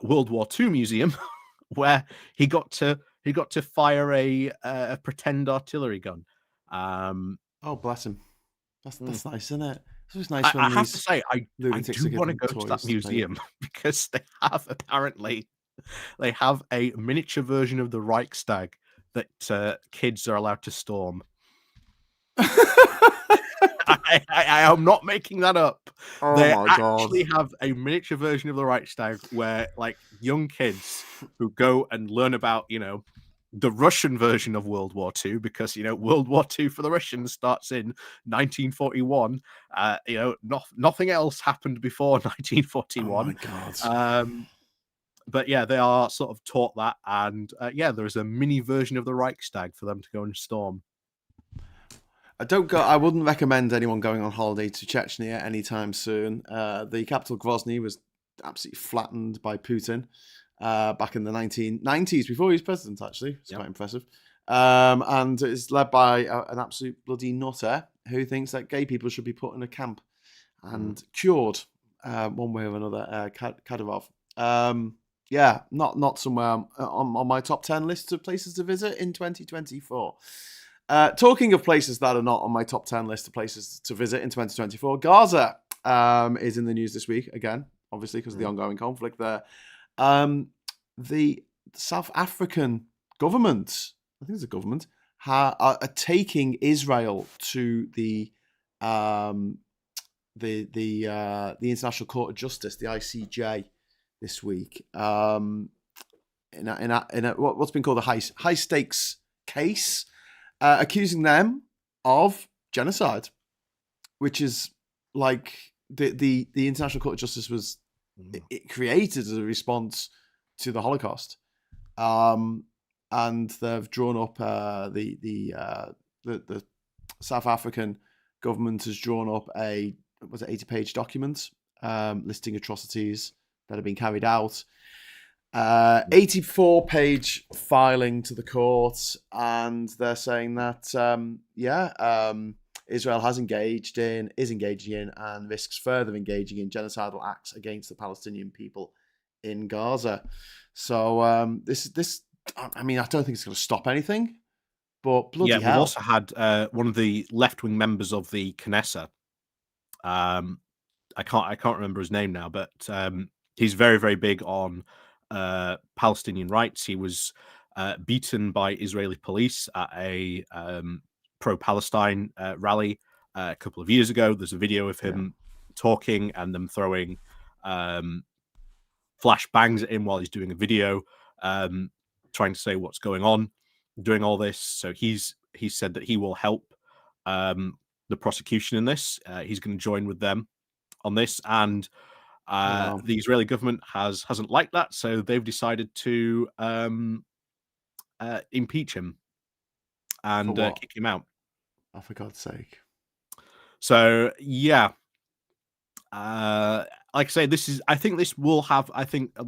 World War II museum where he got to fire a pretend artillery gun. Oh, bless him. That's nice, isn't it? It's always nice when I have to these say, I lunatics do are want to given go to that toys to play with. museum because they have a miniature version of the Reichstag that kids are allowed to storm. I am not making that up. Oh They my actually God. have a miniature version of the Reichstag where, like, young kids who go and learn about, the Russian version of World War II, because, World War II for the Russians starts in 1941. Nothing else happened before Oh 1941. my God. But yeah, they are sort of taught that, and there is a mini version of the Reichstag for them to go and storm. I wouldn't recommend anyone going on holiday to Chechnya anytime soon. The capital Grozny was absolutely flattened by Putin back in the 1990s, before he was president, actually. It's quite impressive. And it's led by an absolute bloody nutter who thinks that gay people should be put in a camp and cured one way or another. Kadyrov. Not somewhere on my top 10 list of places to visit in 2024. Talking of places that are not on my top 10 list of places to visit in 2024, Gaza is in the news this week, again, obviously because of the ongoing conflict there. The South African government, I think it's a government, are taking Israel to the International Court of Justice, the ICJ, this week. In what's been called a high stakes case. Accusing them of genocide, which is like the International Court of Justice was created as a response to the Holocaust, and they've drawn up the South African government has drawn up a 80-page document listing atrocities that have been carried out. 84-page filing to the court, and they're saying that Israel is engaging in, and risks further engaging in genocidal acts against the Palestinian people in Gaza. So this, I mean, I don't think it's going to stop anything, but bloody hell. We've also had one of the left-wing members of the Knesset. I can't remember his name now, but he's very, very big on Palestinian rights. He was beaten by Israeli police at a pro-Palestine rally a couple of years ago. There's a video of him talking and them throwing flash bangs at him while he's doing a video, trying to say what's going on, doing all this. So he said that he will help the prosecution in this. He's going to join with them on this, and the Israeli government hasn't liked that, so they've decided to impeach him and kick him out. Oh, for God's sake! So like I say, I think this was going to have, I think, a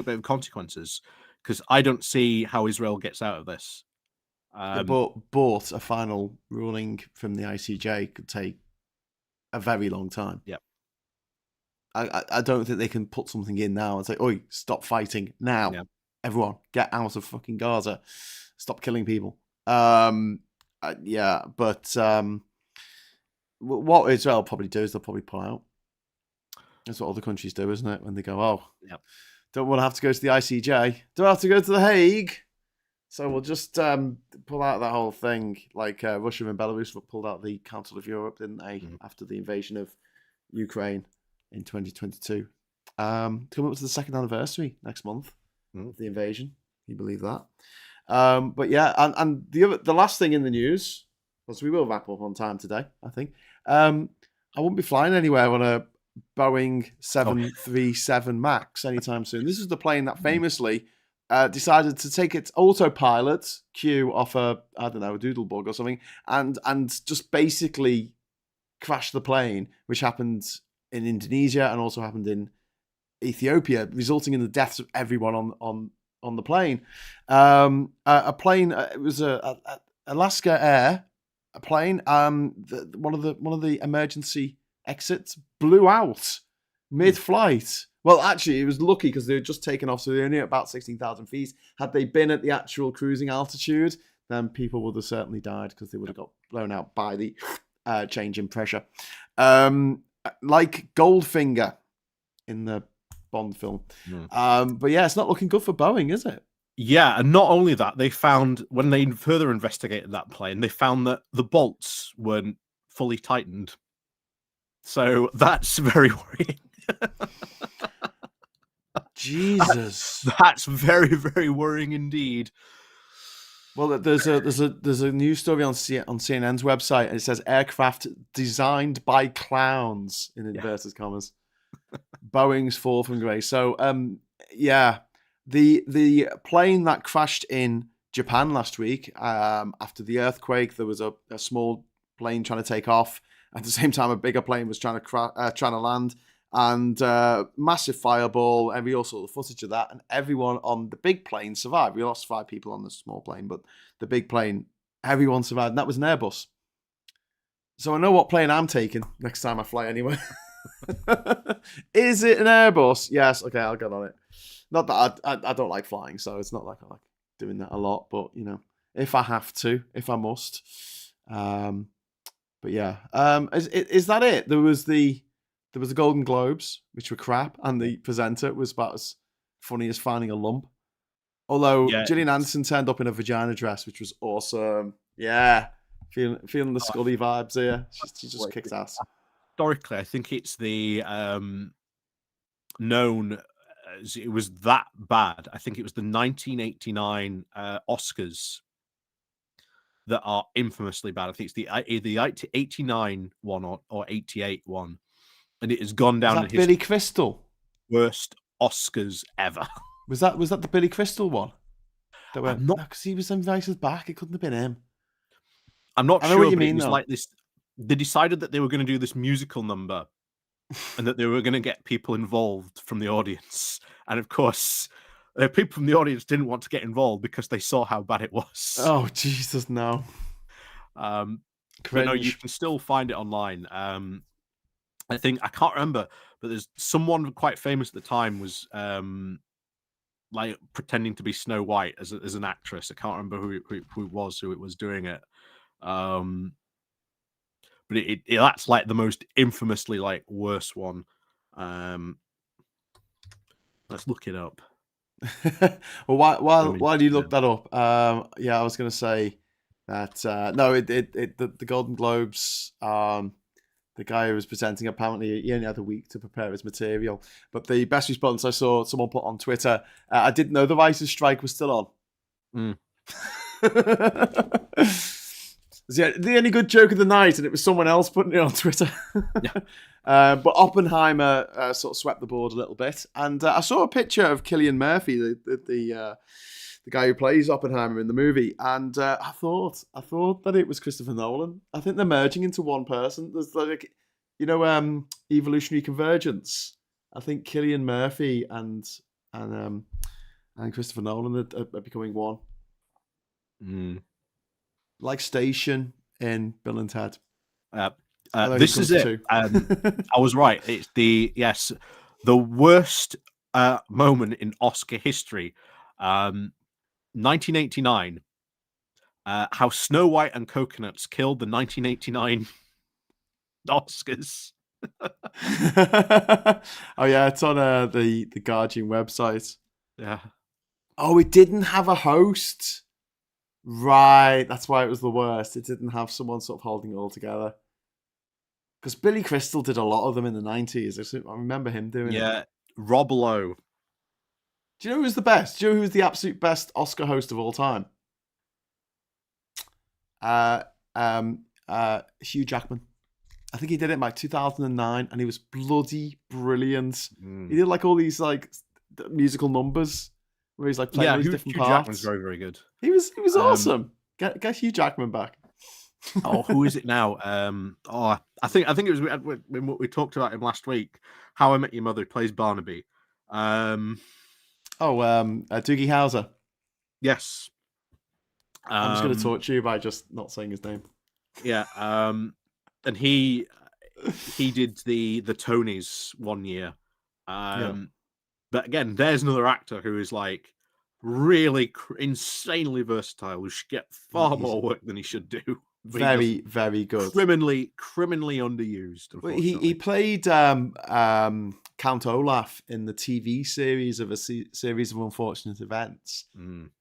bit of consequences, because I don't see how Israel gets out of this. But a final ruling from the ICJ could take a very long time. Yeah. I don't think they can put something in now and say, "Oi, stop fighting now! Yeah. Everyone, get out of fucking Gaza! Stop killing people!" But what Israel probably do is they'll probably pull out. That's what other countries do, isn't it? When they go, don't want to have to go to the ICJ, don't have to go to the Hague, so we'll just pull out that whole thing. Like Russia and Belarus pulled out the Council of Europe, didn't they, after the invasion of Ukraine in 2022. Coming up to the second anniversary next month of the invasion. Can you believe that? But yeah, and the last thing in the news, because we will wrap up on time today, I think. I won't be flying anywhere on a Boeing 737 MAX anytime soon. This is the plane that famously decided to take its autopilot cue off a doodlebug or something, and just basically crash the plane, which happened in Indonesia and also happened in Ethiopia, resulting in the deaths of everyone on the plane. A plane. It was a Alaska Air a plane. One of the emergency exits blew out mid-flight. Well, actually, it was lucky because they had just taken off, so they were only at about 16,000 feet. Had they been at the actual cruising altitude, then people would have certainly died because they would have got blown out by the change in pressure. Like Goldfinger in the Bond film. But yeah, it's not looking good for Boeing, is it? Yeah, and not only that, they found, when they further investigated that plane, they found that the bolts weren't fully tightened. So that's very worrying. Jesus, that's very, very worrying indeed. Well, there's a news story on CNN's website, and it says aircraft designed by clowns in inverted commas. Boeing's fall from grace. So yeah, the plane that crashed in Japan last week after the earthquake, there was a small plane trying to take off. At the same time, a bigger plane was trying to land, and massive fireball. And we all saw the footage of that, and everyone on the big plane survived. We lost 5 people on the small plane, but the big plane, everyone survived, and that was an Airbus. So I know what plane I'm taking next time I fly anywhere. Is it an Airbus? Yes. Okay, I'll get on it. Not that I don't like flying, so it's not like I like doing that a lot. But you know, if I have to, if I must. But yeah, is that it? There was the Golden Globes, which were crap, and the presenter was about as funny as finding a lump. Although Gillian Anderson turned up in a vagina dress, which was awesome. Yeah, feeling the Scully vibes here. She just kicked ass. Historically, I think it's the known as it was that bad. I think it was the 1989 Oscars that are infamously bad. I think it's the 89 one or 88 one, and it has gone down. Was that Billy Crystal? Worst Oscars ever. Was that the Billy Crystal one? That went, not because he was invited back. It couldn't have been him. I'm not sure what you mean. It was like this. They decided that they were going to do this musical number, and that they were going to get people involved from the audience. And of course, people from the audience didn't want to get involved because they saw how bad it was. Oh Jesus, no! But no, you can still find it online. I think I can't remember, but there's someone quite famous at the time was like pretending to be Snow White as an actress. I can't remember who it was doing it. But that's like the most infamously like worst one. Let's look it up. Well, while you look that up, yeah, I was going to say that no, the Golden Globes. The guy who was presenting, apparently he only had a week to prepare his material. But the best response I saw someone put on Twitter, I didn't know the writers' strike was still on. Yeah, the only good joke of the night, and it was someone else putting it on Twitter. But Oppenheimer sort of swept the board a little bit, and I saw a picture of Cillian Murphy, the guy who plays Oppenheimer in the movie, and I thought that it was Christopher Nolan. I think they're merging into one person. There's like, evolutionary convergence. I think Cillian Murphy and Christopher Nolan are becoming one. Like Station in Bill and Ted. This is it. I was right. It's the worst moment in Oscar history. 1989. How Snow White and Coconuts killed the 1989 Oscars. Oh yeah, it's on the Guardian website. Yeah. Oh, it didn't have a host. Right, that's why it was the worst. It didn't have someone sort of holding it all together. Because Billy Crystal did a lot of them in the 90s. I remember him doing it. Yeah, Rob Lowe. Do you know who's the best? Do you know who's the absolute best Oscar host of all time? Hugh Jackman. I think he did it in like 2009, and he was bloody brilliant. He did like all these like musical numbers where he's like playing all these different Hugh parts. Jackman's very, very good. He was awesome. Get Hugh Jackman back. Who is it now? I think it was when we talked about him last week. How I Met Your Mother, who plays Barnaby. Doogie Howser. Yes. I'm just going to torture you by just not saying his name. Yeah. And he did the Tonys one year. But again, there's another actor who is like really insanely versatile, who should get far more work than he should do. Very, very good. Criminally underused. Well, he played Count Olaf in the TV series of a series of unfortunate events.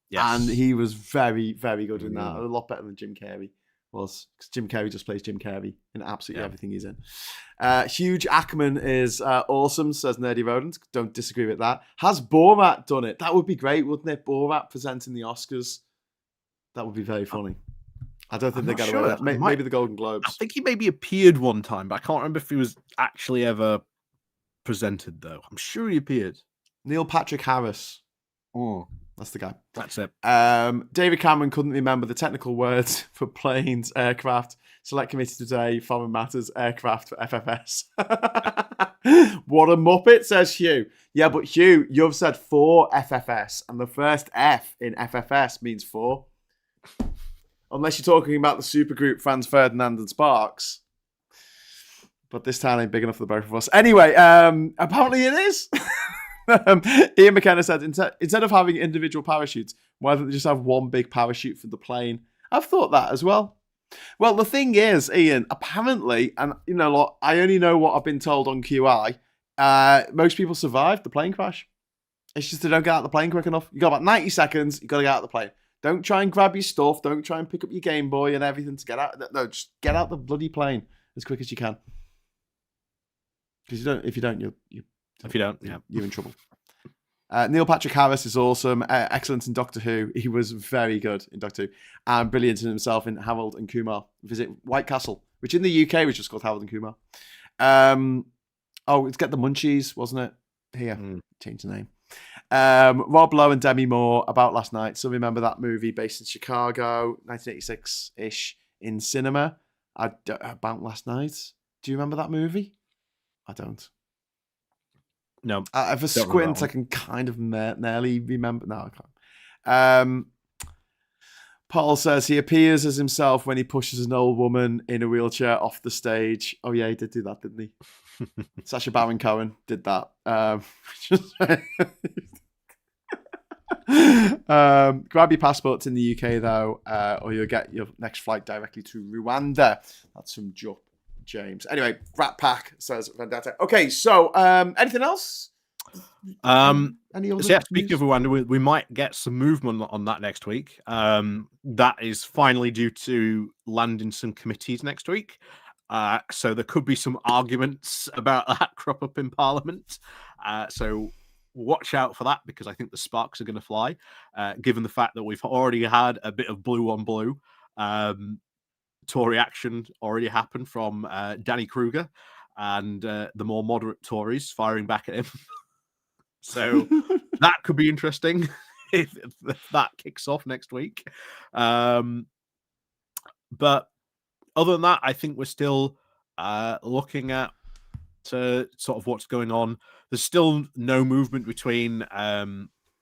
Yes. And he was very, very good in that. A lot better than Jim Carrey was, because Jim Carrey just plays Jim Carrey in absolutely everything he's in. Hugh Jackman is awesome, says Nerdy Rodent. Don't disagree with that. Has Borat done it? That would be great, wouldn't it? Borat presenting the Oscars. That would be very funny. I don't think they get away with that. Maybe the Golden Globes. I think he maybe appeared one time, but I can't remember if he was actually ever presented, though. I'm sure he appeared. Neil Patrick Harris. Oh, that's the guy. That's it. David Cameron couldn't remember the technical words for planes, aircraft. Select committee today, Foreign Matters, aircraft for FFS. What a muppet, says Hugh. Yeah, but Hugh, you've said for FFS, and the first F in FFS means for. Unless you're talking about the supergroup Franz Ferdinand and Sparks. But this town ain't big enough for the both of us. Anyway, apparently it is. Ian McKenna said, instead of having individual parachutes, why don't they just have one big parachute for the plane? I've thought that as well. Well, the thing is, Ian, apparently, and you know, look, I only know what I've been told on QI, most people survived the plane crash. It's just they don't get out of the plane quick enough. You got about 90 seconds, you got to get out of the plane. Don't try and grab your stuff. Don't try and pick up your Game Boy and everything to get out. No, just get out the bloody plane as quick as you can. Because if you don't, you're in trouble. Neil Patrick Harris is awesome. Excellent in Doctor Who. He was very good in Doctor Who. And brilliant in himself in Harold and Kumar Visit White Castle, which in the UK was just called Harold and Kumar. It's Get the Munchies, wasn't it? Here, change the name. Rob Lowe and Demi Moore, About Last Night. So remember that movie based in Chicago, 1986-ish, in cinema. About Last Night. Do you remember that movie? I don't. No. If I squint, I can kind of nearly remember. No, I can't. Paul says he appears as himself when he pushes an old woman in a wheelchair off the stage. Oh yeah, he did do that, didn't he? Sacha Baron Cohen did that. Grab your passports in the UK though, or you'll get your next flight directly to Rwanda. That's from James. Anyway, Rat Pack says Vendetta. Okay, so anything else? Any other speaking of Rwanda, we might get some movement on that next week. That is finally due to land in some committees next week. So there could be some arguments about that crop up in Parliament. So watch out for that, because I think the sparks are going to fly, given the fact that we've already had a bit of blue on blue. Tory action already happened from Danny Kruger and the more moderate Tories firing back at him. So that could be interesting if that kicks off next week. But other than that, I think we're still looking at sort of what's going on. There's still no movement between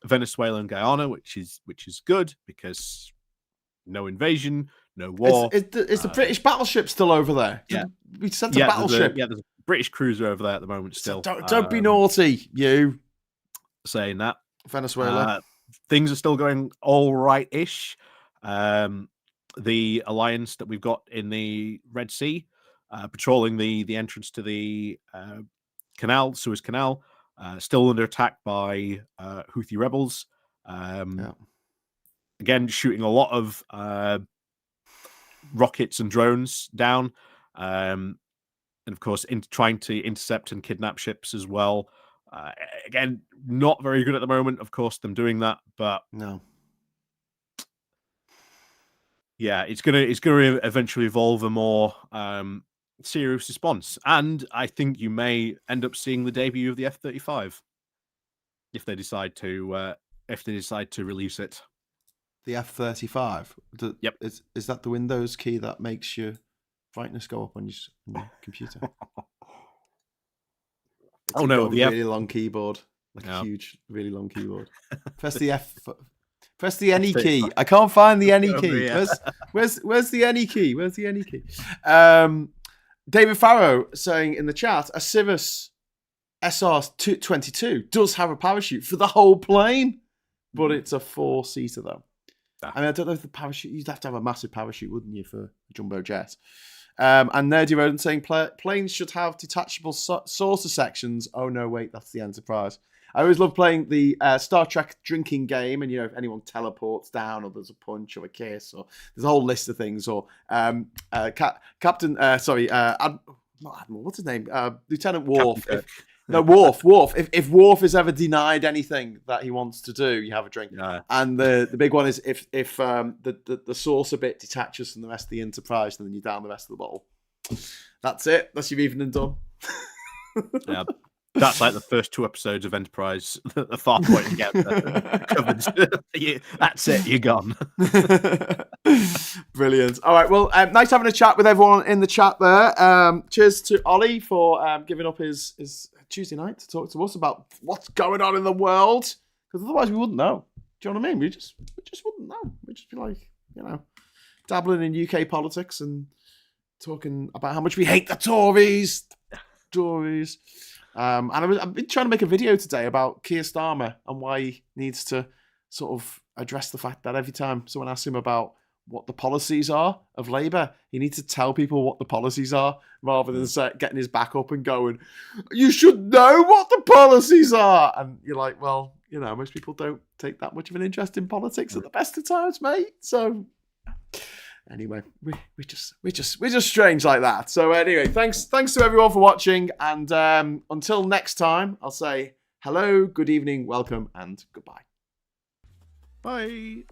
Venezuela and Guyana, which is good, because no invasion, no war. Is the British battleship still over there? Yeah. We sent a battleship. There's a British cruiser over there at the moment still. So don't be naughty, you. Saying that. Venezuela. Things are still going all right-ish. The alliance that we've got in the Red Sea, patrolling the entrance to the Suez Canal, still under attack by Houthi rebels. Again, shooting a lot of rockets and drones down. And of course, trying to intercept and kidnap ships as well. Again, not very good at the moment, of course, them doing that, but No. yeah, it's gonna eventually evolve a more serious response, and I think you may end up seeing the debut of the F-35 if they decide to release it. The F-35. Yep. Is that the Windows key that makes your brightness go up on your computer? Oh no, the really long keyboard, a huge, really long keyboard. Press the F. Press the any key. I can't find the any key. Where's the any key? Where's the any key? David Farrow saying in the chat, a Cirrus SR-22 does have a parachute for the whole plane, but it's a 4-seater though. I mean, I don't know if the parachute, you'd have to have a massive parachute, wouldn't you, for a jumbo jet? And Nerdy Rodent saying planes should have detachable saucer sections. Oh no, wait, that's the Enterprise. I always love playing the Star Trek drinking game, and if anyone teleports down, or there's a punch or a kiss, or there's a whole list of things, or Captain, not Admiral, what's his name? Lieutenant Worf. Worf. If Worf is ever denied anything that he wants to do, you have a drink. Yeah. And the big one is if the saucer bit detaches from the rest of the Enterprise, and then you down the rest of the bottle. That's it. That's your evening done. Yeah. That's like the first 2 episodes of Enterprise, the far point to get covered. That's it, you're gone. Brilliant. All right, well, nice having a chat with everyone in the chat there. Cheers to Ollie for giving up his Tuesday night to talk to us about what's going on in the world, because otherwise we wouldn't know. Do you know what I mean? We just wouldn't know. We'd just be like, dabbling in UK politics and talking about how much we hate the Tories. And I've been trying to make a video today about Keir Starmer and why he needs to sort of address the fact that every time someone asks him about what the policies are of Labour, he needs to tell people what the policies are rather than getting his back up and going, you should know what the policies are. And you're like, well, most people don't take that much of an interest in politics at the best of times, mate. So anyway, we're just strange like that. So anyway, thanks to everyone for watching, and until next time, I'll say hello, good evening, welcome, and goodbye. Bye.